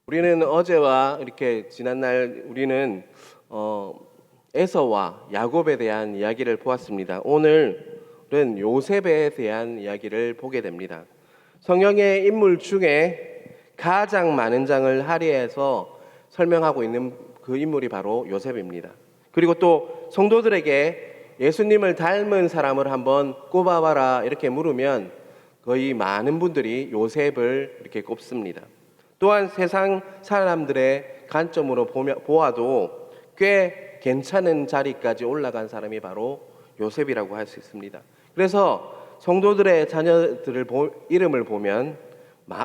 우리는 어제와 이렇게 지난날 우리는 에서와 야곱에 대한 이야기를 보았습니다. 오늘은 요셉에 대한 이야기를 보게 됩니다. 성경의 인물 중에 가장 많은 장을 할애해서 설명하고 있는 그 인물이 바로 요셉입니다. 그리고 또 성도들에게 예수님을 닮은 사람을 한번 꼽아봐라 이렇게 물으면 거의 많은 분들이 요셉을 이렇게 꼽습니다. 또한 세상 사람들의 관점으로 보아도 꽤 괜찮은 자리까지 올라간 사람이 바로 요셉이라고 할 수 있습니다. 그래서 성도들의 자녀들을 이름을 보면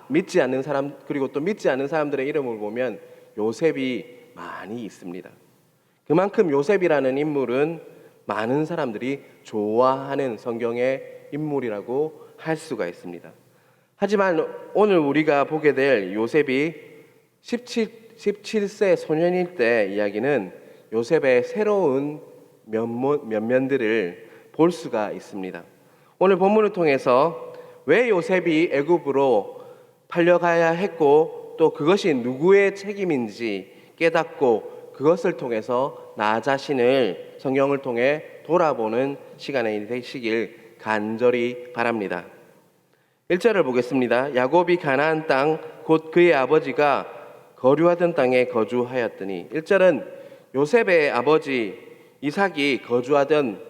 믿지 않는 사람 그리고 또 믿지 않는 사람들의 이름을 보면 요셉이 많이 있습니다. 그만큼 요셉이라는 인물은 많은 사람들이 좋아하는 성경의 인물이라고 할 수가 있습니다. 하지만 오늘 우리가 보게 될 요셉이 17세 소년일 때 이야기는 요셉의 새로운 면면들을 볼 수가 있습니다. 오늘 본문을 통해서 왜 요셉이 애굽으로 팔려가야 했고 또 그것이 누구의 책임인지 깨닫고 그것을 통해서 나 자신을 성경을 통해 돌아보는 시간이 되시길 간절히 바랍니다. 1절을 보겠습니다. 야곱이 가나안 땅 곧 그의 아버지가 거류하던 땅에 거주하였더니 1절은 요셉의 아버지 이삭이 거주하던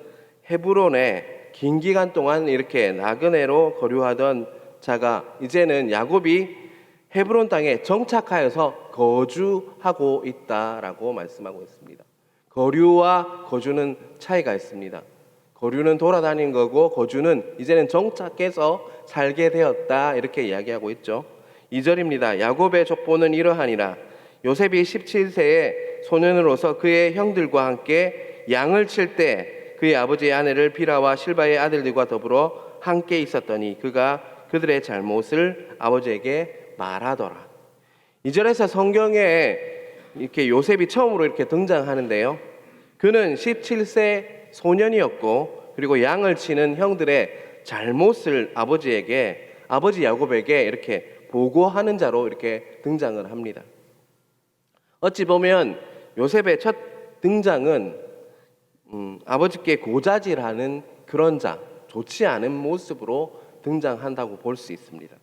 헤브론에 긴 기간 동안 이렇게 나그네로 거류하던 자가 이제는 야곱이 헤브론 땅에 정착하여서 거주하고 있다라고 말씀하고 있습니다. 거류와 거주는 차이가 있습니다. 거류는 돌아다니는 거고 거주는 이제는 정착해서 살게 되었다 이렇게 이야기하고 있죠. 2절입니다. 야곱의 족보는 이러하니라. 요셉이 17세의 소년으로서 그의 형들과 함께 양을 칠 때 그의 아버지의 아내를 비라와 실바의 아들들과 더불어 함께 있었더니 그가 그들의 잘못을 아버지에게 말하더라. 2절에서 성경에 이렇게 요셉이 처음으로 이렇게 등장하는데요. 그는 17세 소년이었고 그리고 양을 치는 형들의 잘못을 아버지 야곱에게 이렇게 보고하는 자로 이렇게 등장을 합니다. 어찌 보면 요셉의 첫 등장은 아버지께 고자질하는 그런 자, 좋지 않은 모습으로 등장한다고 볼 수 있습니다.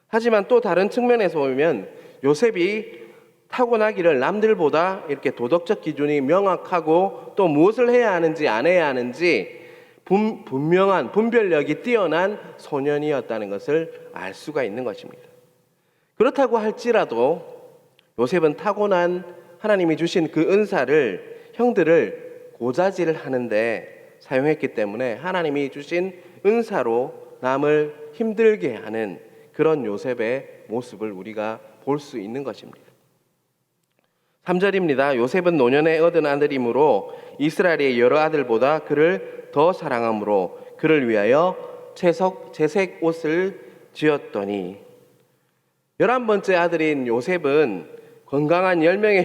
하지만 또 다른 측면에서 보면 요셉이 타고나기를 남들보다 이렇게 도덕적 기준이 명확하고 또 무엇을 해야 하는지 안 해야 하는지 분명한 분별력이 뛰어난 소년이었다는 것을 알 수가 있는 것입니다. 그렇다고 할지라도 요셉은 타고난 하나님이 주신 그 은사를 형들을 고자질하는데 사용했기 때문에 하나님이 주신 은사로 남을 힘들게 하는 그런 요셉의 모습을 우리가 볼 수 있는 것입니다. 3절입니다. 요셉은 노년에 얻은 아들이므로 이스라엘의 여러 아들보다 그를 더 사랑함으로 그를 위하여 채색 옷을 지었더니 11번째 아들인 요셉은 건강한 10명의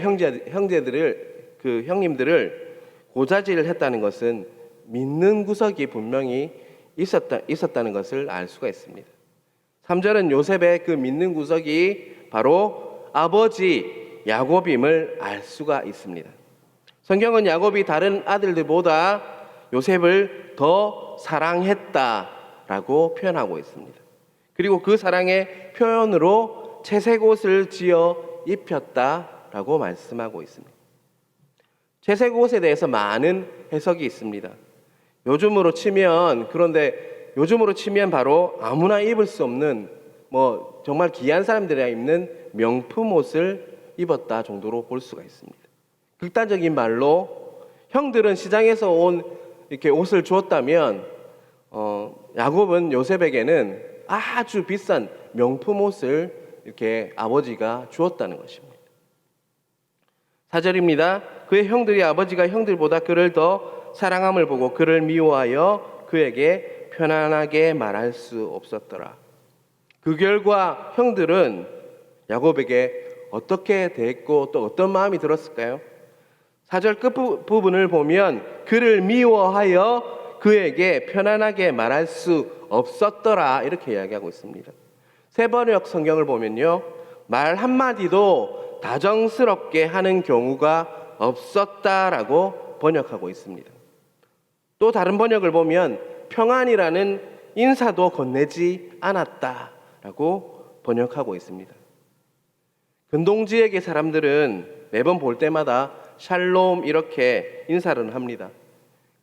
형님들을 고자질을 했다는 것은 믿는 구석이 분명히 있었다는 것을 알 수가 있습니다. 3절은 요셉의 그 믿는 구석이 바로 아버지 야곱임을 알 수가 있습니다. 성경은 야곱이 다른 아들들보다 요셉을 더 사랑했다라고 표현하고 있습니다. 그리고 그 사랑의 표현으로 채색 옷을 지어 입혔다라고 말씀하고 있습니다. 채색 옷에 대해서 많은 해석이 있습니다. 요즘으로 치면 바로 아무나 입을 수 없는 정말 귀한 사람들이 입는 명품 옷을 입었다 정도로 볼 수가 있습니다. 극단적인 말로 형들은 시장에서 온 이렇게 옷을 주었다면 야곱은 요셉에게는 아주 비싼 명품 옷을 이렇게 아버지가 주었다는 것입니다. 4절입니다. 그의 형들이 아버지가 형들보다 그를 더 사랑함을 보고 그를 미워하여 그에게 편안하게 말할 수 없었더라. 그 결과 형들은 야곱에게 어떻게 대했고 또 어떤 마음이 들었을까요? 4절 끝부분을 보면 그를 미워하여 그에게 편안하게 말할 수 없었더라 이렇게 이야기하고 있습니다. 세번역 성경을 보면요 말 한마디도 다정스럽게 하는 경우가 없었다라고 번역하고 있습니다. 또 다른 번역을 보면 평안이라는 인사도 건네지 않았다라고 번역하고 있습니다. 근동 지역의 사람들은 매번 볼 때마다 샬롬 이렇게 인사를 합니다.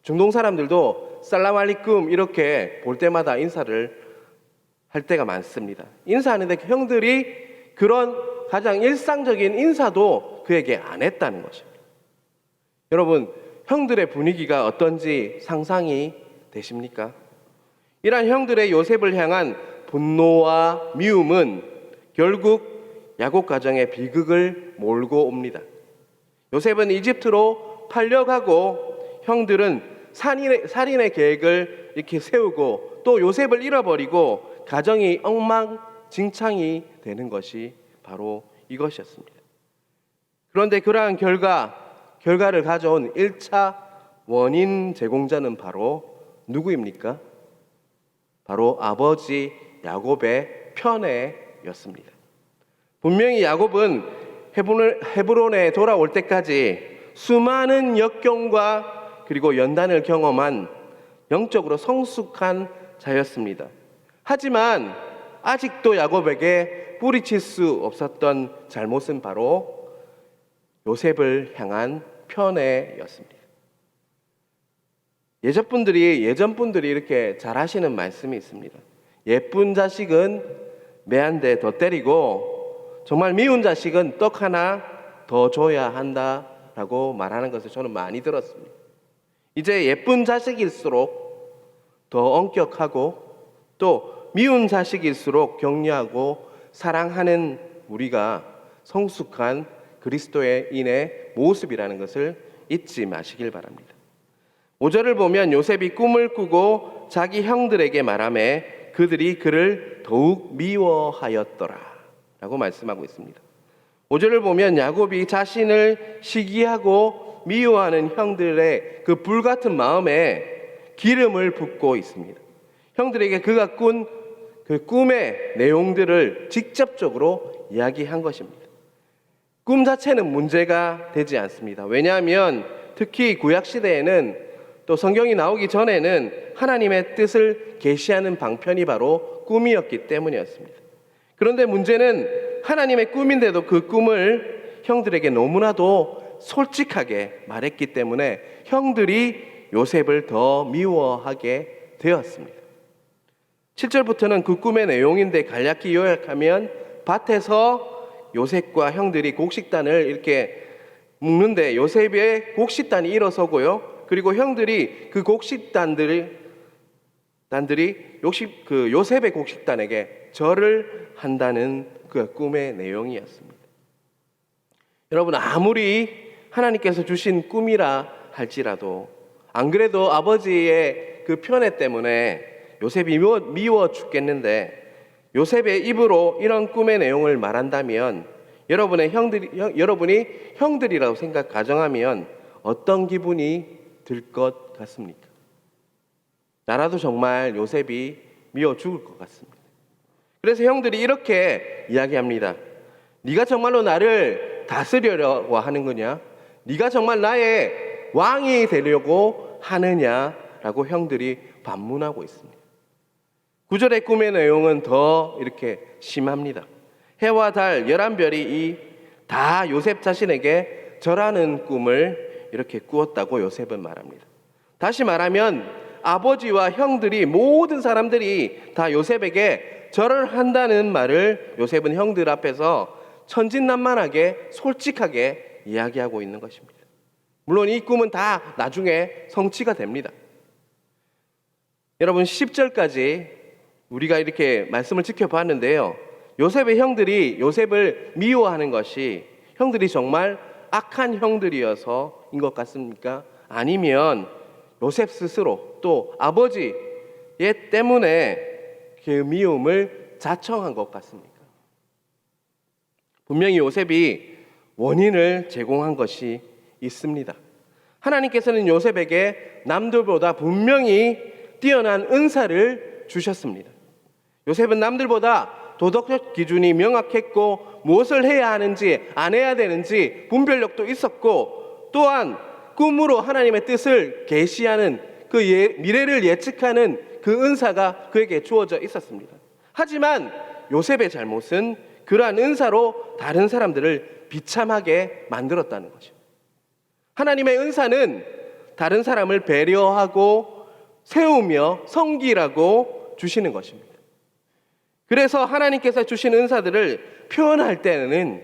중동 사람들도 살람 알리쿰 이렇게 볼 때마다 인사를 할 때가 많습니다. 인사하는데 형들이 그런 가장 일상적인 인사도 그에게 안 했다는 것입니다. 여러분, 형들의 분위기가 어떤지 상상이 되십니까? 이러한 형들의 요셉을 향한 분노와 미움은 결국 야곱 가정의 비극을 몰고 옵니다. 요셉은 이집트로 팔려가고 형들은 살인의 계획을 이렇게 세우고 또 요셉을 잃어버리고 가정이 엉망진창이 되는 것이 바로 이것이었습니다. 그런데 그러한 결과를 가져온 1차 원인 제공자는 바로 누구입니까? 바로 아버지 야곱의 편애였습니다. 분명히 야곱은 헤브론에 돌아올 때까지 수많은 역경과 그리고 연단을 경험한 영적으로 성숙한 자였습니다. 하지만 아직도 야곱에게 뿌리칠 수 없었던 잘못은 바로 요셉을 향한 편애였습니다. 예전 분들이 이렇게 잘 하시는 말씀이 있습니다. 예쁜 자식은 매 한 대 더 때리고 정말 미운 자식은 떡 하나 더 줘야 한다라고 말하는 것을 저는 많이 들었습니다. 이제 예쁜 자식일수록 더 엄격하고 또 미운 자식일수록 격려하고 사랑하는 우리가 성숙한 그리스도인의 모습이라는 것을 잊지 마시길 바랍니다. 5절을 보면 요셉이 꿈을 꾸고 자기 형들에게 말하매 그들이 그를 더욱 미워하였더라 라고 말씀하고 있습니다. 5절을 보면 야곱이 자신을 시기하고 미워하는 형들의 그 불같은 마음에 기름을 붓고 있습니다. 형들에게 그가 꾼 그 꿈의 내용들을 직접적으로 이야기한 것입니다. 꿈 자체는 문제가 되지 않습니다. 왜냐하면 특히 구약시대에는 또 성경이 나오기 전에는 하나님의 뜻을 계시하는 방편이 바로 꿈이었기 때문이었습니다. 그런데 문제는 하나님의 꿈인데도 그 꿈을 형들에게 너무나도 솔직하게 말했기 때문에 형들이 요셉을 더 미워하게 되었습니다. 7절부터는 그 꿈의 내용인데 간략히 요약하면 밭에서 요셉과 형들이 곡식단을 이렇게 묶는데 요셉의 곡식단이 일어서고요. 그리고 형들이 그 곡식단들이 요셉의 곡식단에게 절을 한다는 그 꿈의 내용이었습니다. 여러분, 아무리 하나님께서 주신 꿈이라 할지라도 안 그래도 아버지의 그 편애 때문에 요셉이 미워 죽겠는데 요셉의 입으로 이런 꿈의 내용을 말한다면 여러분이 형들이라고 가정하면 어떤 기분이 들 것 같습니까? 나라도 정말 요셉이 미워 죽을 것 같습니다. 그래서 형들이 이렇게 이야기합니다. 네가 정말로 나를 다스리려고 하는 거냐? 네가 정말 나의 왕이 되려고 하느냐라고 형들이 반문하고 있습니다. 9절의 꿈의 내용은 더 이렇게 심합니다. 해와 달 11별이 다 요셉 자신에게 절하는 꿈을 이렇게 꾸었다고 요셉은 말합니다. 다시 말하면 아버지와 형들이 모든 사람들이 다 요셉에게 절을 한다는 말을 요셉은 형들 앞에서 천진난만하게 솔직하게 이야기하고 있는 것입니다. 물론 이 꿈은 다 나중에 성취가 됩니다. 여러분 10절까지 우리가 이렇게 말씀을 지켜봤는데요. 요셉의 형들이 요셉을 미워하는 것이 형들이 정말 악한 형들이어서인 것 같습니까? 아니면 요셉 스스로 또 아버지 때문에 그 미움을 자청한 것 같습니까? 분명히 요셉이 원인을 제공한 것이 있습니다. 하나님께서는 요셉에게 남들보다 분명히 뛰어난 은사를 주셨습니다. 요셉은 남들보다 도덕적 기준이 명확했고 무엇을 해야 하는지 안 해야 되는지 분별력도 있었고, 또한 꿈으로 하나님의 뜻을 계시하는 그 미래를 예측하는 그 은사가 그에게 주어져 있었습니다. 하지만 요셉의 잘못은 그러한 은사로 다른 사람들을 비참하게 만들었다는 거죠. 하나님의 은사는 다른 사람을 배려하고 세우며 섬기라고 주시는 것입니다. 그래서 하나님께서 주신 은사들을 표현할 때는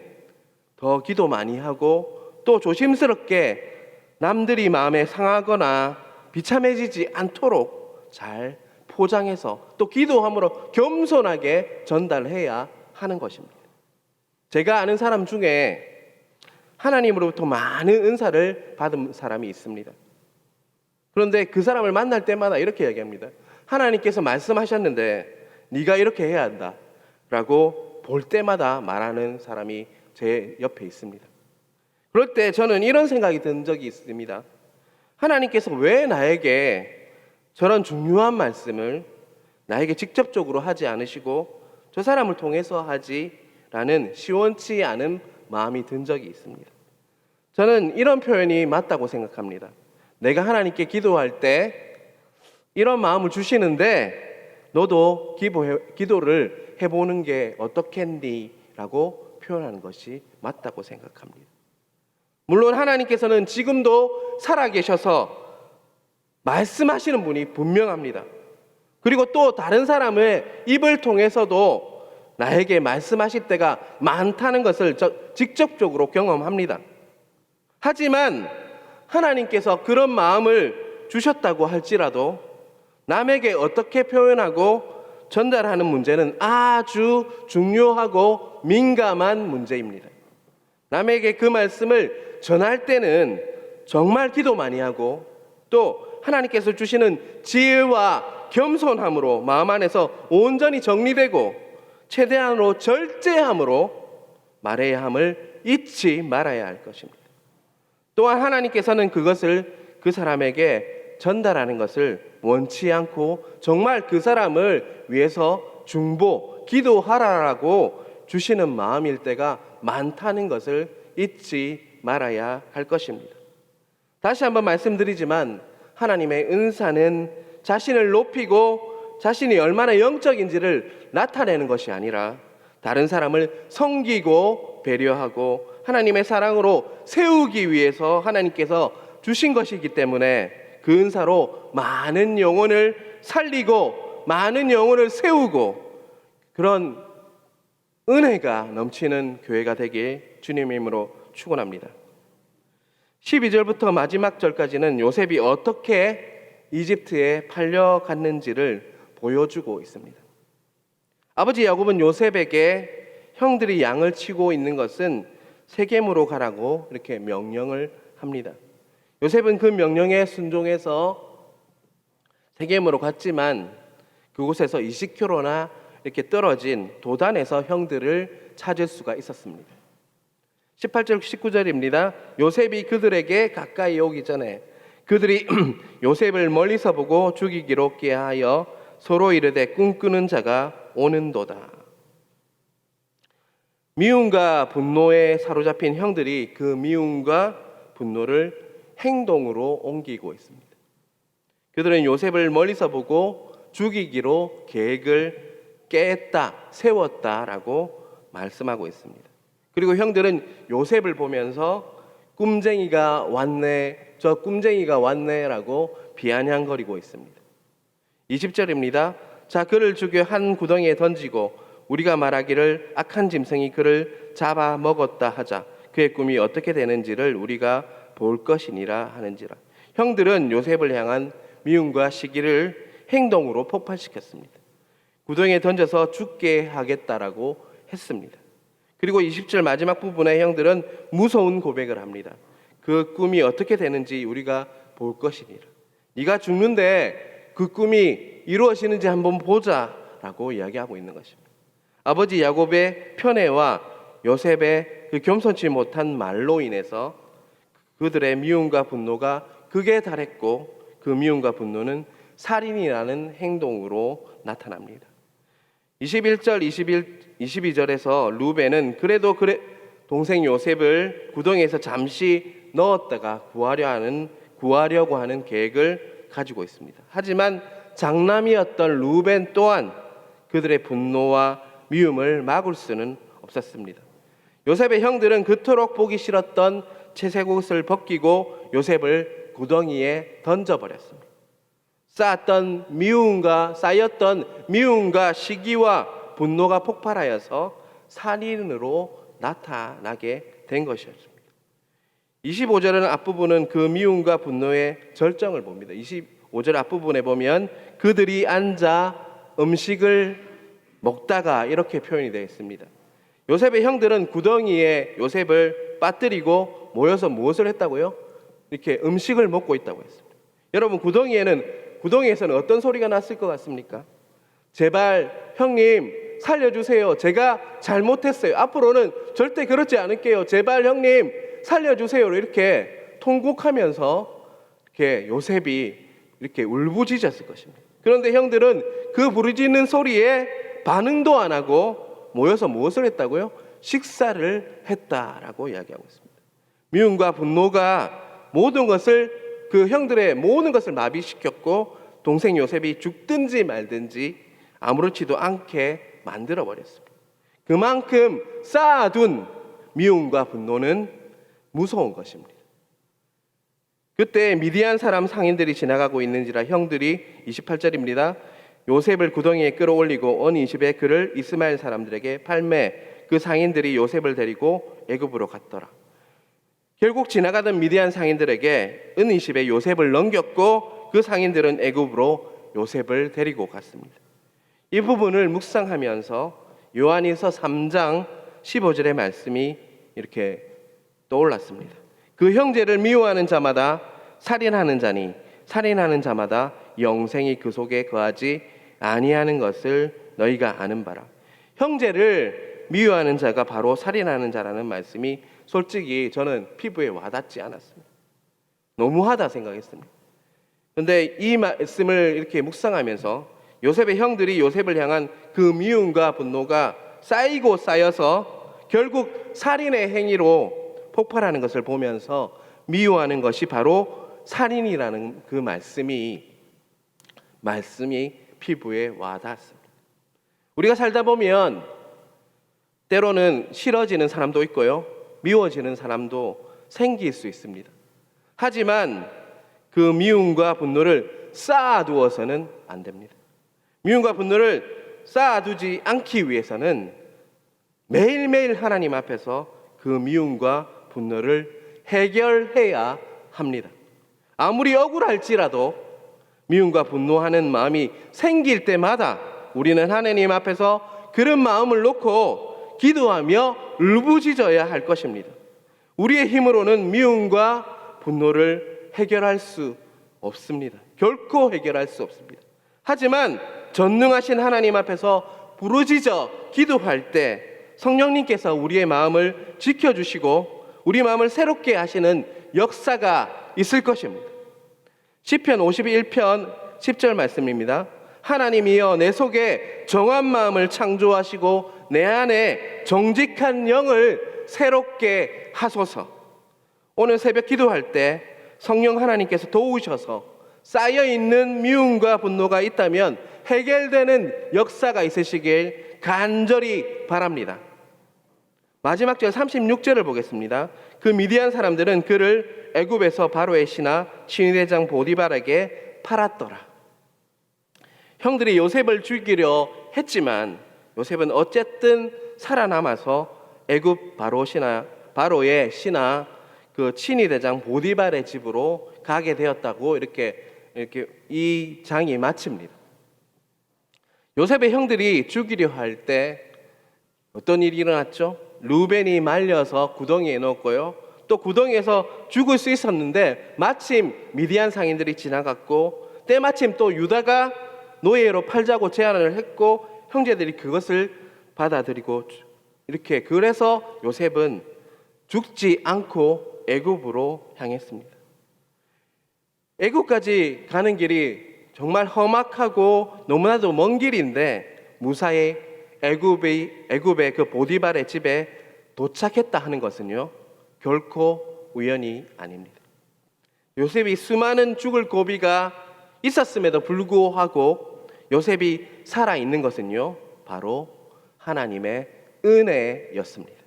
더 기도 많이 하고 또 조심스럽게 남들이 마음에 상하거나 비참해지지 않도록 잘 포장해서 또 기도함으로 겸손하게 전달해야 하는 것입니다. 제가 아는 사람 중에 하나님으로부터 많은 은사를 받은 사람이 있습니다. 그런데 그 사람을 만날 때마다 이렇게 얘기합니다. 하나님께서 말씀하셨는데 네가 이렇게 해야 한다 라고 볼 때마다 말하는 사람이 제 옆에 있습니다. 그럴 때 저는 이런 생각이 든 적이 있습니다. 하나님께서 왜 나에게 저런 중요한 말씀을 나에게 직접적으로 하지 않으시고 저 사람을 통해서 하지라는 시원치 않은 마음이 든 적이 있습니다. 저는 이런 표현이 맞다고 생각합니다. 내가 하나님께 기도할 때 이런 마음을 주시는데 너도 기도를 해보는 게 어떻겠니? 라고 표현하는 것이 맞다고 생각합니다. 물론 하나님께서는 지금도 살아계셔서 말씀하시는 분이 분명합니다. 그리고 또 다른 사람의 입을 통해서도 나에게 말씀하실 때가 많다는 것을 직접적으로 경험합니다. 하지만 하나님께서 그런 마음을 주셨다고 할지라도 남에게 어떻게 표현하고 전달하는 문제는 아주 중요하고 민감한 문제입니다. 남에게 그 말씀을 전할 때는 정말 기도 많이 하고 또 하나님께서 주시는 지혜와 겸손함으로 마음 안에서 온전히 정리되고 최대한으로 절제함으로 말해야 함을 잊지 말아야 할 것입니다. 또한 하나님께서는 그것을 그 사람에게 전달하는 것을 원치 않고 정말 그 사람을 위해서 중보, 기도하라라고 주시는 마음일 때가 많다는 것을 잊지 말아야 할 것입니다. 다시 한번 말씀드리지만 하나님의 은사는 자신을 높이고 자신이 얼마나 영적인지를 나타내는 것이 아니라 다른 사람을 섬기고 배려하고 하나님의 사랑으로 세우기 위해서 하나님께서 주신 것이기 때문에 그 은사로 많은 영혼을 살리고 많은 영혼을 세우고 그런 은혜가 넘치는 교회가 되길 주님의 이름으로 축원합니다. 12절부터 마지막 절까지는 요셉이 어떻게 이집트에 팔려갔는지를 보여주고 있습니다. 아버지 야곱은 요셉에게 형들이 양을 치고 있는 것은 세겜으로 가라고 이렇게 명령을 합니다. 요셉은 그 명령에 순종해서 세겜으로 갔지만 그곳에서 20km나 이렇게 떨어진 도단에서 형들을 찾을 수가 있었습니다. 18절 19절입니다. 요셉이 그들에게 가까이 오기 전에 그들이 요셉을 멀리서 보고 죽이기로 꾀하여 서로 이르되 꿈꾸는 자가 오는도다. 미움과 분노에 사로잡힌 형들이 그 미움과 분노를 행동으로 옮기고 있습니다. 그들은 요셉을 멀리서 보고 죽이기로 계획을 깼다, 세웠다라고 말씀하고 있습니다. 그리고 형들은 요셉을 보면서 꿈쟁이가 왔네, 저 꿈쟁이가 왔네라고 비아냥거리고 있습니다. 20절입니다. 자, 그를 죽여 한 구덩이에 던지고 우리가 말하기를 악한 짐승이 그를 잡아 먹었다 하자. 그의 꿈이 어떻게 되는지를 우리가 볼 것이니라 하는지라. 형들은 요셉을 향한 미움과 시기를 행동으로 폭발시켰습니다. 구덩이에 던져서 죽게 하겠다라고 했습니다. 그리고 20절 마지막 부분에 형들은 무서운 고백을 합니다. 그 꿈이 어떻게 되는지 우리가 볼 것이니라. 네가 죽는데 그 꿈이 이루어지는지 한번 보자라고 이야기하고 있는 것입니다. 아버지 야곱의 편애와 요셉의 그 겸손치 못한 말로 인해서 그들의 미움과 분노가 극에 달했고 그 미움과 분노는 살인이라는 행동으로 나타납니다. 21절, 22절에서 루벤은 그래도 동생 요셉을 구덩이에서 잠시 넣었다가 구하려고 하는 계획을 가지고 있습니다. 하지만 장남이었던 루벤 또한 그들의 분노와 미움을 막을 수는 없었습니다. 요셉의 형들은 그토록 보기 싫었던 채색옷을 벗기고 요셉을 구덩이에 던져버렸습니다. 쌓였던 미움과 시기와 분노가 폭발하여서 살인으로 나타나게 된 것이었습니다. 25절은 앞부분은 그 미움과 분노의 절정을 봅니다. 25절 앞부분에 보면 그들이 앉아 음식을 먹다가 이렇게 표현이 되어 있습니다. 요셉의 형들은 구덩이에 요셉을 빠뜨리고 모여서 무엇을 했다고요? 이렇게 음식을 먹고 있다고 했습니다. 여러분, 구덩이에서는 어떤 소리가 났을 것 같습니까? 제발 형님 살려주세요. 제가 잘못했어요. 앞으로는 절대 그렇지 않을게요. 제발 형님 살려주세요. 이렇게 통곡하면서 이렇게 요셉이 이렇게 울부짖었을 것입니다. 그런데 형들은 그 부르짖는 소리에 반응도 안 하고 모여서 무엇을 했다고요? 식사를 했다라고 이야기하고 있습니다. 미움과 분노가 그 형들의 모든 것을 마비시켰고 동생 요셉이 죽든지 말든지 아무렇지도 않게 만들어 버렸습니다. 그만큼 쌓아둔 미움과 분노는 무서운 것입니다. 그때 미디안 사람 상인들이 지나가고 있는지라 형들이 28절입니다. 요셉을 구덩이에 끌어올리고 온 20에 그를 이스마엘 사람들에게 팔매 그 상인들이 요셉을 데리고 애굽으로 갔더라. 결국 지나가던 미디안 상인들에게 은 20에 요셉을 넘겼고 그 상인들은 애굽으로 요셉을 데리고 갔습니다. 이 부분을 묵상하면서 요한일서 3장 15절의 말씀이 이렇게 떠올랐습니다. 그 형제를 미워하는 자마다 살인하는 자니 살인하는 자마다 영생이 그 속에 거하지 아니하는 것을 너희가 아는 바라. 형제를 미워하는 자가 바로 살인하는 자라는 말씀이 솔직히 저는 피부에 와닿지 않았습니다. 너무하다 생각했습니다. 그런데 이 말씀을 이렇게 묵상하면서 요셉의 형들이 요셉을 향한 그 미움과 분노가 쌓이고 쌓여서 결국 살인의 행위로 폭발하는 것을 보면서 미워하는 것이 바로 살인이라는 그 말씀이 피부에 와닿습니다. 우리가 살다 보면 때로는 싫어지는 사람도 있고요, 미워지는 사람도 생길 수 있습니다. 하지만 그 미움과 분노를 쌓아두어서는 안 됩니다. 미움과 분노를 쌓아두지 않기 위해서는 매일매일 하나님 앞에서 그 미움과 분노를 해결해야 합니다. 아무리 억울할지라도 미움과 분노하는 마음이 생길 때마다 우리는 하나님 앞에서 그런 마음을 놓고 기도하며 울부짖어야 할 것입니다. 우리의 힘으로는 미움과 분노를 해결할 수 없습니다. 결코 해결할 수 없습니다. 하지만 전능하신 하나님 앞에서 부르짖어 기도할 때 성령님께서 우리의 마음을 지켜주시고 우리 마음을 새롭게 하시는 역사가 있을 것입니다. 시편 51편 10절 말씀입니다. 하나님이여 내 속에 정한 마음을 창조하시고 내 안에 정직한 영을 새롭게 하소서. 오늘 새벽 기도할 때 성령 하나님께서 도우셔서 쌓여있는 미움과 분노가 있다면 해결되는 역사가 있으시길 간절히 바랍니다. 마지막 절 36절을 보겠습니다. 그 미디안 사람들은 그를 애굽에서 바로의 신하 친위대장 보디발에게 팔았더라. 형들이 요셉을 죽이려 했지만 요셉은 어쨌든 살아남아서 애굽 바로의 신하 그 친위대장 보디발의 집으로 가게 되었다고 이렇게 이 장이 마칩니다. 요셉의 형들이 죽이려 할 때 어떤 일이 일어났죠? 루벤이 말려서 구덩이에 넣었고요, 또 구덩이에서 죽을 수 있었는데 마침 미디안 상인들이 지나갔고 때마침 또 유다가 노예로 팔자고 제안을 했고 형제들이 그것을 받아들이고 이렇게 그래서 요셉은 죽지 않고 애굽으로 향했습니다. 애굽까지 가는 길이 정말 험악하고 너무나도 먼 길인데 무사히 애굽의 그 보디발의 집에 도착했다 하는 것은요, 결코 우연이 아닙니다. 요셉이 수많은 죽을 고비가 있었음에도 불구하고 요셉이 살아 있는 것은요, 바로 하나님의 은혜였습니다.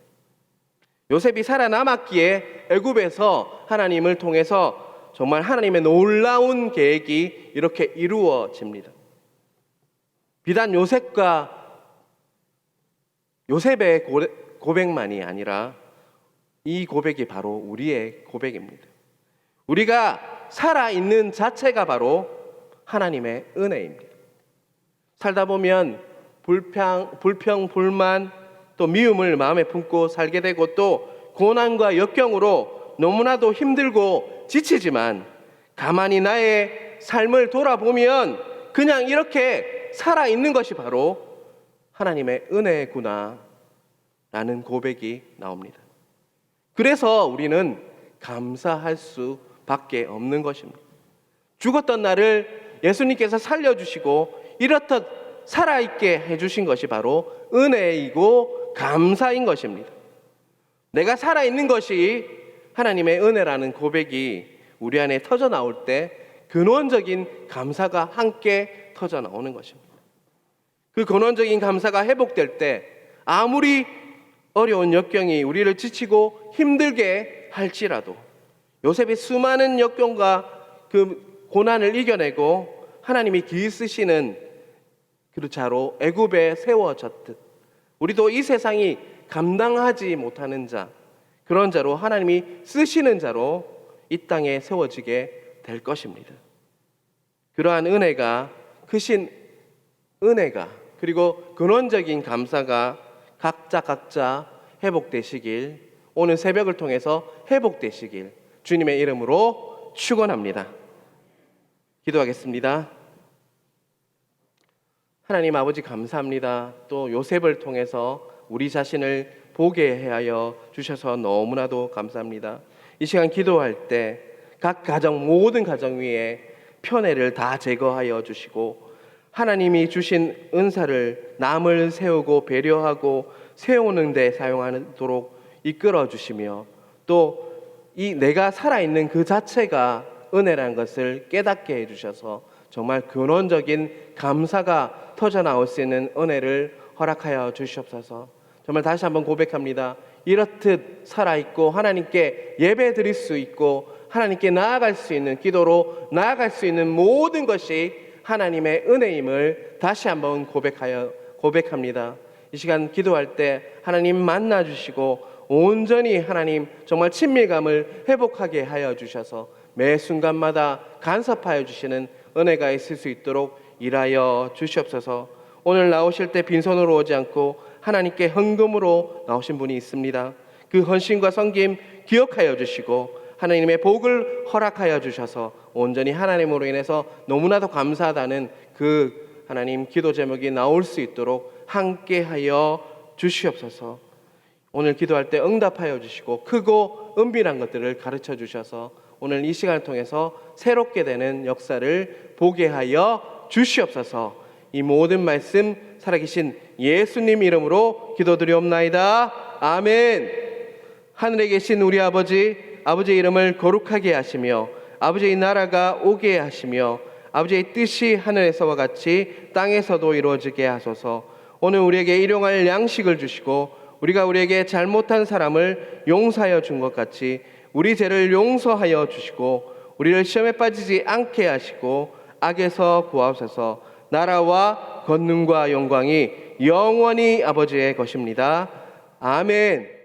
요셉이 살아남았기에 애굽에서 하나님을 통해서 정말 하나님의 놀라운 계획이 이렇게 이루어집니다. 비단 요셉의 고백만이 아니라 이 고백이 바로 우리의 고백입니다. 우리가 살아있는 자체가 바로 하나님의 은혜입니다. 살다 보면 불평, 불만, 또 미움을 마음에 품고 살게 되고 또 고난과 역경으로 너무나도 힘들고 지치지만 가만히 나의 삶을 돌아보면 그냥 이렇게 살아있는 것이 바로 하나님의 은혜구나 라는 고백이 나옵니다. 그래서 우리는 감사할 수밖에 없는 것입니다. 죽었던 나를 예수님께서 살려주시고 이렇듯 살아있게 해주신 것이 바로 은혜이고 감사인 것입니다. 내가 살아있는 것이 하나님의 은혜라는 고백이 우리 안에 터져 나올 때 근원적인 감사가 함께 터져 나오는 것입니다. 그 근원적인 감사가 회복될 때 아무리 어려운 역경이 우리를 지치고 힘들게 할지라도 요셉이 수많은 역경과 그 고난을 이겨내고 하나님이 기 쓰시는 그 자로 애굽에 세워졌듯 우리도 이 세상이 감당하지 못하는 자, 그런 자로 하나님이 쓰시는 자로 이 땅에 세워지게 될 것입니다. 그러한 은혜가, 크신 은혜가, 그리고 근원적인 감사가 각자 회복되시길, 오늘 새벽을 통해서 회복되시길 주님의 이름으로 축원합니다. 기도하겠습니다. 하나님 아버지 감사합니다. 또 요셉을 통해서 우리 자신을 보게 하여 주셔서 너무나도 감사합니다. 이 시간 기도할 때 각 가정, 모든 가정 위에 편애를 다 제거하여 주시고 하나님이 주신 은사를 남을 세우고 배려하고 세우는 데 사용하도록 이끌어 주시며 또 이 내가 살아있는 그 자체가 은혜라는 것을 깨닫게 해주셔서 정말 근원적인 감사가 터져 나올 수 있는 은혜를 허락하여 주시옵소서. 정말 다시 한번 고백합니다. 이렇듯 살아있고 하나님께 예배 드릴 수 있고 하나님께 나아갈 수 있는, 기도로 나아갈 수 있는 모든 것이 하나님의 은혜임을 다시 한번 고백합니다. 이 시간 기도할 때 하나님 만나 주시고 온전히 하나님 정말 친밀감을 회복하게 하여 주셔서 매 순간마다 간섭하여 주시는 은혜가 있을 수 있도록 일하여 주시옵소서. 오늘 나오실 때 빈손으로 오지 않고 하나님께 헌금으로 나오신 분이 있습니다. 그 헌신과 섬김 기억하여 주시고 하나님의 복을 허락하여 주셔서 온전히 하나님으로 인해서 너무나도 감사하다는 그 하나님 기도 제목이 나올 수 있도록 함께하여 주시옵소서. 오늘 기도할 때 응답하여 주시고 크고 은밀한 것들을 가르쳐 주셔서 오늘 이 시간을 통해서 새롭게 되는 역사를 보게 하여 주시옵소서. 이 모든 말씀 살아계신 예수님 이름으로 기도드리옵나이다. 아멘. 하늘에 계신 우리 아버지의 이름을 거룩하게 하시며 아버지의 나라가 오게 하시며 아버지의 뜻이 하늘에서와 같이 땅에서도 이루어지게 하소서. 오늘 우리에게 일용할 양식을 주시고 우리가 우리에게 잘못한 사람을 용서하여 준 것 같이 우리 죄를 용서하여 주시고 우리를 시험에 빠지지 않게 하시고 악에서 구하옵소서. 나라와 권능과 영광이 영원히 아버지의 것입니다. 아멘.